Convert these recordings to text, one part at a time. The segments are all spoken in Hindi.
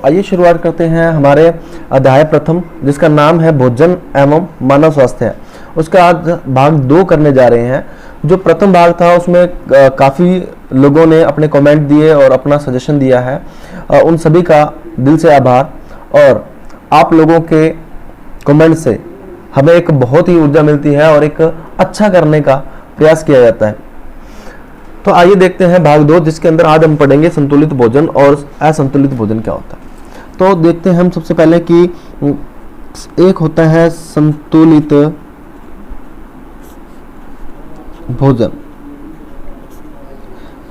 आइए शुरुआत करते हैं हमारे अध्याय प्रथम, जिसका नाम है भोजन एवं मानव स्वास्थ्य। उसका आज भाग 2 करने जा रहे हैं। जो प्रथम भाग था उसमें काफ़ी लोगों ने अपने कमेंट दिए और अपना सजेशन दिया है। उन सभी का दिल से आभार। और आप लोगों के कमेंट से हमें एक बहुत ही ऊर्जा मिलती है और एक अच्छा करने का प्रयास किया जाता है। तो आइए देखते हैं भाग 2, जिसके अंदर आज हम पढ़ेंगे संतुलित भोजन और असंतुलित भोजन क्या होता है। तो देखते हैं हम सबसे पहले कि एक होता है संतुलित भोजन।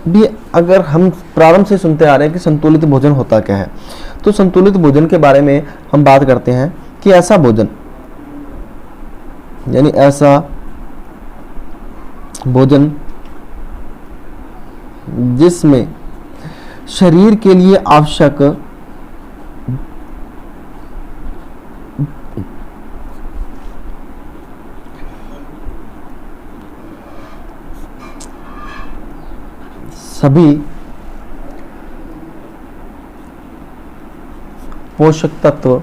भी अगर हम प्रारंभ से सुनते आ रहे हैं कि संतुलित भोजन होता क्या है, तो संतुलित भोजन के बारे में हम बात करते हैं कि ऐसा भोजन, यानी ऐसा भोजन जिसमें शरीर के लिए आवश्यक सभी पोषक तत्व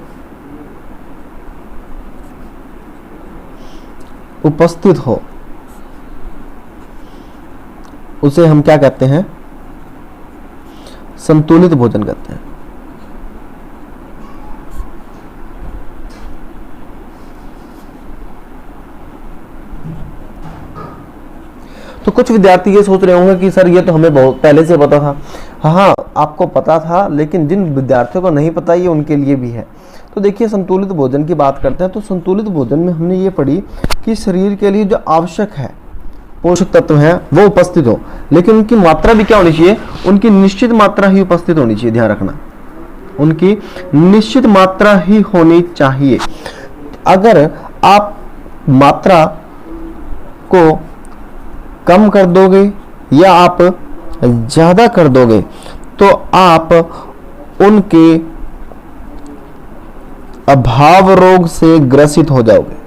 उपस्थित हो, उसे हम क्या कहते हैं? संतुलित भोजन कहते हैं। तो कुछ विद्यार्थी ये सोच रहे होंगे कि सर ये तो हमें बहुत पहले से पता था। हाँ, आपको पता था, लेकिन जिन विद्यार्थियों को नहीं पता ये उनके लिए भी है। तो देखिए, संतुलित भोजन की बात करते हैं। तो संतुलित भोजन में हमने ये पढ़ी कि शरीर के लिए जो आवश्यक है पोषक तत्व हैं वो उपस्थित हो, लेकिन उनकी मात्रा भी क्या होनी चाहिए? उनकी निश्चित मात्रा ही उपस्थित होनी चाहिए। ध्यान रखना, उनकी निश्चित मात्रा ही होनी चाहिए। अगर आप मात्रा को कम कर दोगे या आप ज्यादा कर दोगे तो आप उनके अभाव रोग से ग्रसित हो जाओगे।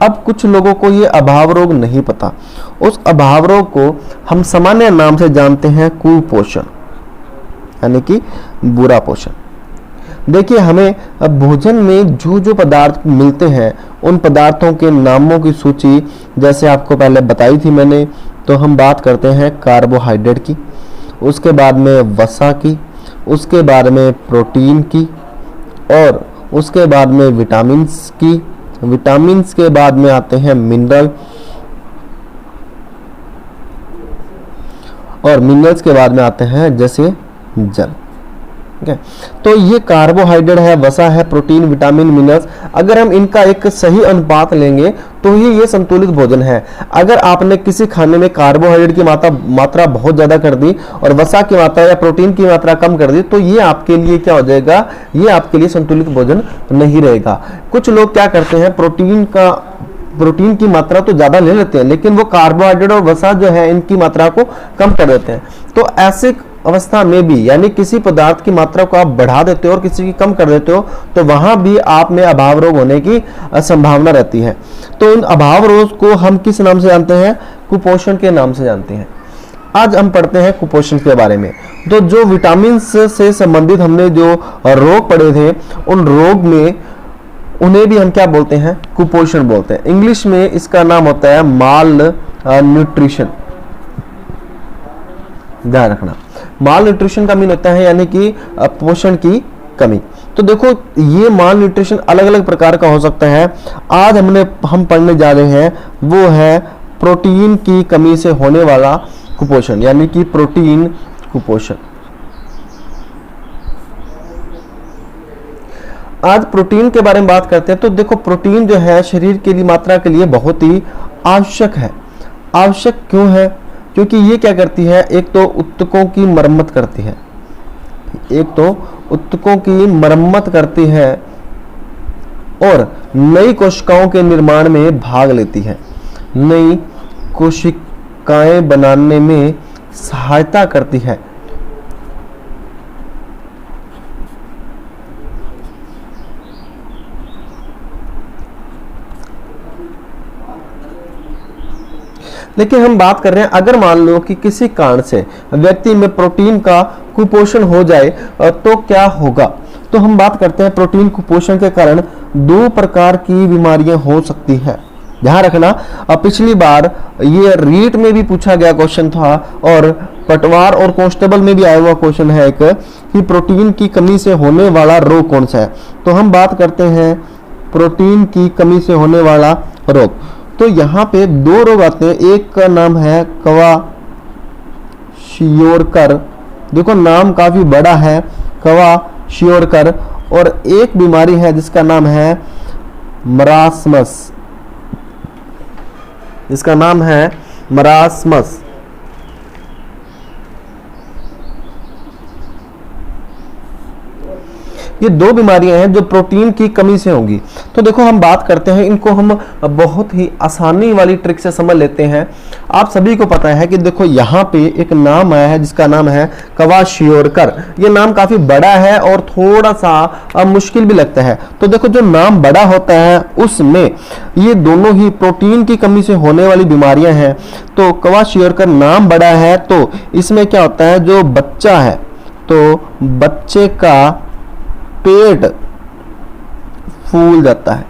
अब कुछ लोगों को ये अभाव रोग नहीं पता। उस अभाव रोग को हम सामान्य नाम से जानते हैं कुपोषण, यानी कि बुरा पोषण। देखिए, हमें अब भोजन में जो जो पदार्थ मिलते हैं उन पदार्थों के नामों की सूची जैसे आपको पहले बताई थी मैंने। तो हम बात करते हैं कार्बोहाइड्रेट की, उसके बाद में वसा की, उसके बाद में प्रोटीन की, और उसके बाद में विटामिन्स की। विटामिन्स के बाद में आते हैं मिनरल, और मिनरल्स के बाद में आते हैं जैसे जल। ठीक है, तो ये कार्बोहाइड्रेट है, वसा है, प्रोटीन, विटामिन, मिनरल्स। अगर हम इनका एक सही अनुपात लेंगे तो ये संतुलित भोजन है। अगर आपने किसी खाने में कार्बोहाइड्रेट की मात्रा बहुत ज्यादा कर दी और वसा की मात्रा या प्रोटीन की मात्रा कम कर दी तो ये आपके लिए क्या हो जाएगा? ये आपके लिए संतुलित भोजन नहीं रहेगा। कुछ लोग क्या करते हैं, प्रोटीन की मात्रा तो ज्यादा ले लेते हैं, लेकिन वो कार्बोहाइड्रेट और वसा जो है इनकी मात्रा को कम कर देते हैं। तो ऐसे अवस्था में भी, यानी किसी पदार्थ की मात्रा को आप बढ़ा देते हो और किसी की कम कर देते हो, तो वहां भी आप में अभाव रोग होने की संभावना रहती है। तो इन अभाव रोग को हम किस नाम से जानते हैं? कुपोषण के नाम से जानते हैं। आज हम पढ़ते हैं कुपोषण के बारे में। तो जो विटामिन से संबंधित हमने जो रोग पढ़े थे, उन रोग में उन्हें भी हम क्या बोलते हैं? कुपोषण बोलते हैं। इंग्लिश में इसका नाम होता है माल न्यूट्रिशन। ध्यान रखना, माल न्यूट्रिशन का मीन होता है यानी कि पोषण की कमी। तो देखो, ये माल न्यूट्रिशन अलग अलग प्रकार का हो सकता है। आज हम पढ़ने जा रहे हैं वो है प्रोटीन की कमी से होने वाला कुपोषण, यानी कि प्रोटीन कुपोषण। आज प्रोटीन के बारे में बात करते हैं। तो देखो, प्रोटीन जो है शरीर के लिए मात्रा के लिए बहुत ही आवश्यक है। आवश्यक क्यों है? क्योंकि ये क्या करती है? एक तो ऊतकों की मरम्मत करती है, करती है और नई कोशिकाओं के निर्माण में भाग लेती है, नई कोशिकाएं बनाने में सहायता करती है। लेकिन हम बात कर रहे हैं अगर मान लो कि किसी कारण से व्यक्ति में प्रोटीन का कुपोषण हो जाए तो क्या होगा। तो हम बात करते हैं प्रोटीन कुपोषण के कारण 2 प्रकार की बीमारियां हो सकती है। ध्यान रखना, पिछली बार ये रीट में भी पूछा गया क्वेश्चन था और पटवार और कांस्टेबल में भी आया हुआ क्वेश्चन है एक, कि प्रोटीन की कमी से होने वाला रोग कौन सा है। तो हम बात करते हैं प्रोटीन की कमी से होने वाला रोग। तो यहाँ पे 2 रोग आते हैं, एक का नाम है क्वाशियोरकर, देखो नाम काफी बड़ा है, क्वाशियोरकर, और एक बीमारी है जिसका नाम है मरासमस, जिसका नाम है मरासमस। ये 2 बीमारियां हैं जो प्रोटीन की कमी से होंगी। तो देखो हम बात करते हैं, इनको हम बहुत ही आसानी वाली ट्रिक से समझ लेते हैं। आप सभी को पता है कि देखो यहाँ पे एक नाम आया है जिसका नाम है क्वाशियोरकर। ये नाम काफी बड़ा है और थोड़ा सा मुश्किल भी लगता है। तो देखो जो नाम बड़ा होता है उसमें ये दोनों ही प्रोटीन की कमी से होने वाली बीमारियां हैं। तो क्वाशियोरकर नाम बड़ा है, तो इसमें क्या होता है, जो बच्चा है तो बच्चे का पेट फूल जाता है,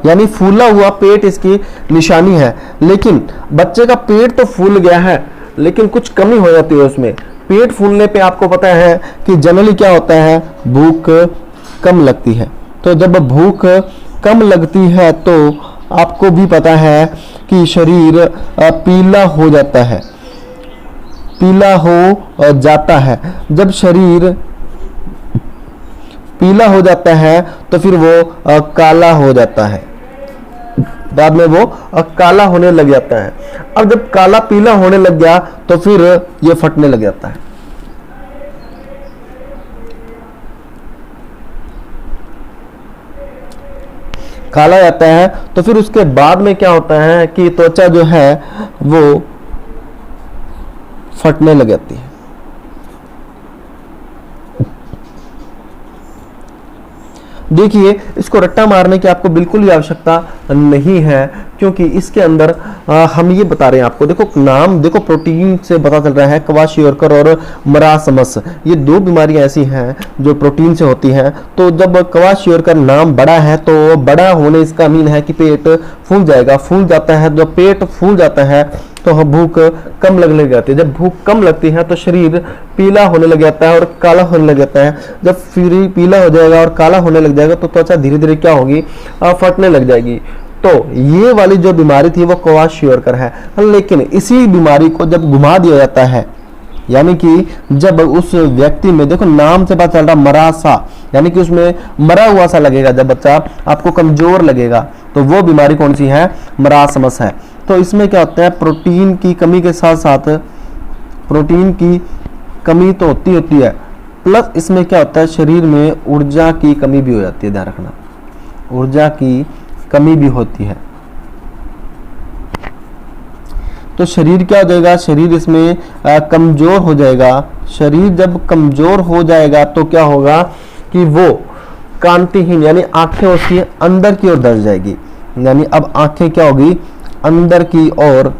यानी फूला हुआ पेट इसकी निशानी है। लेकिन बच्चे का पेट तो फूल गया है लेकिन कुछ कमी हो जाती है उसमें। पेट फूलने पे आपको पता है कि जनरली क्या होता है, भूख कम लगती है। तो जब भूख कम लगती है तो आपको भी पता है कि शरीर पीला हो जाता है, पीला हो जाता है। जब शरीर पीला हो जाता है तो फिर वो काला हो जाता है, बाद में वो काला होने लग जाता है। अब जब काला पीला होने लग गया तो फिर ये फटने लग जाता है। काला जाता है तो फिर उसके बाद में क्या होता है कि त्वचा जो है वो फटने लग जाती है। देखिए इसको रट्टा मारने की आपको बिल्कुल भी आवश्यकता नहीं है, क्योंकि इसके अंदर हम ये बता रहे हैं आपको। देखो नाम देखो, प्रोटीन से पता चल रहा है क्वाशियोरकर और मरासमस, ये 2 बीमारियां ऐसी हैं जो प्रोटीन से होती हैं। तो जब क्वाशियोरकर नाम बड़ा है तो बड़ा होने इसका मीन है कि पेट फूल जाएगा, फूल जाता है। जब पेट फूल जाता है तो भूख कम लगने लग जाती है। जब भूख कम लगती है तो शरीर पीला होने लग जाता है और काला होने लग जाता है। जब शरीर पीला हो जाएगा और काला होने लग जाएगा तो त्वचा धीरे धीरे क्या होगी, फटने लग जाएगी। तो ये वाली जो बीमारी थी वो क्वाशियोरकर है। लेकिन इसी बीमारी को जब घुमा दिया जाता है, यानी कि जब उस व्यक्ति में, देखो नाम से पता चल रहा मरासा, यानी कि उसमें मरा हुआ सा लगेगा, जब बच्चा आपको कमजोर लगेगा, तो वो बीमारी कौन सी है, मरासमस है। तो इसमें क्या होता है, प्रोटीन की कमी के साथ साथ प्रोटीन की कमी तो होती है, प्लस इसमें क्या होता है, शरीर में ऊर्जा की कमी भी हो जाती है। ध्यान रखना, ऊर्जा की कमी भी होती है। तो शरीर क्या हो जाएगा, शरीर इसमें कमजोर हो जाएगा। शरीर जब कमजोर हो जाएगा तो क्या होगा कि वो कांतिहीन, यानी आंखें उसकी अंदर की ओर धस जाएगी। यानी अब आंखें क्या होगी, अंदर की ओर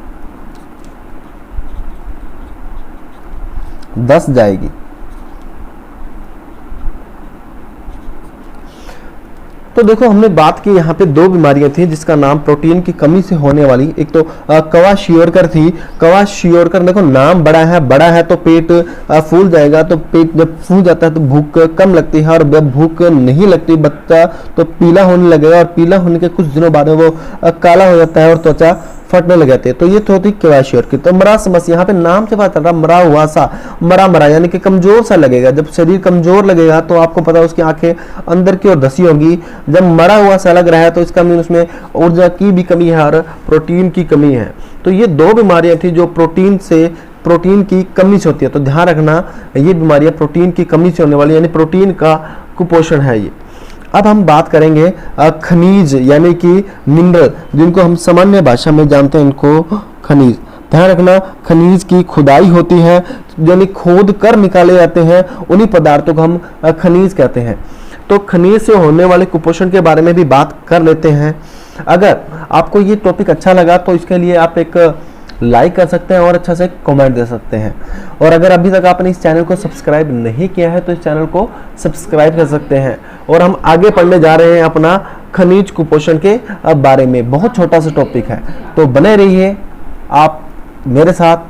धस जाएगी। तो देखो हमने बात की, यहाँ पे 2 बीमारियां थी जिसका नाम प्रोटीन की कमी से होने वाली, एक तो क्वाशियोरकर थी। क्वाशियोरकर देखो नाम बड़ा है तो पेट फूल जाएगा। तो पेट जब फूल जाता है तो भूख कम लगती है, और जब भूख नहीं लगती बच्चा तो पीला होने लगेगा, और पीला होने के कुछ दिनों बाद वो काला हो जाता है और त्वचा फटने लग जाते हैं। तो ये तो होती क्वाशियोरकर। तो मरासमस, यहाँ पे नाम से पता चल रहा मरा हुआ सा, मरा यानी कि कमजोर सा लगेगा। जब शरीर कमजोर लगेगा तो आपको पता है उसकी आंखें अंदर की ओर धसी होगी। जब मरा हुआ सा लग रहा है तो इसका मीन उसमें ऊर्जा की भी कमी है और प्रोटीन की कमी है। तो ये 2 बीमारियां थी जो प्रोटीन की कमी से होती है। तो ध्यान रखना, ये बीमारियां प्रोटीन की कमी से होने वाली, यानी प्रोटीन का कुपोषण है ये। अब हम बात करेंगे खनिज, यानी कि मिनरल, जिनको हम सामान्य भाषा में जानते हैं इनको खनिज। ध्यान रखना, खनिज की खुदाई होती है, यानी खोद कर निकाले जाते हैं, उन्हीं पदार्थों को हम खनिज कहते हैं। तो खनिज से होने वाले कुपोषण के बारे में भी बात कर लेते हैं। अगर आपको ये टॉपिक अच्छा लगा तो इसके लिए आप एक लाइक कर सकते हैं और अच्छा से कमेंट दे सकते हैं। और अगर अभी तक आपने इस चैनल को सब्सक्राइब नहीं किया है तो इस चैनल को सब्सक्राइब कर सकते हैं। और हम आगे पढ़ने जा रहे हैं अपना खनिज कुपोषण के बारे में, बहुत छोटा सा टॉपिक है, तो बने रहिए आप मेरे साथ।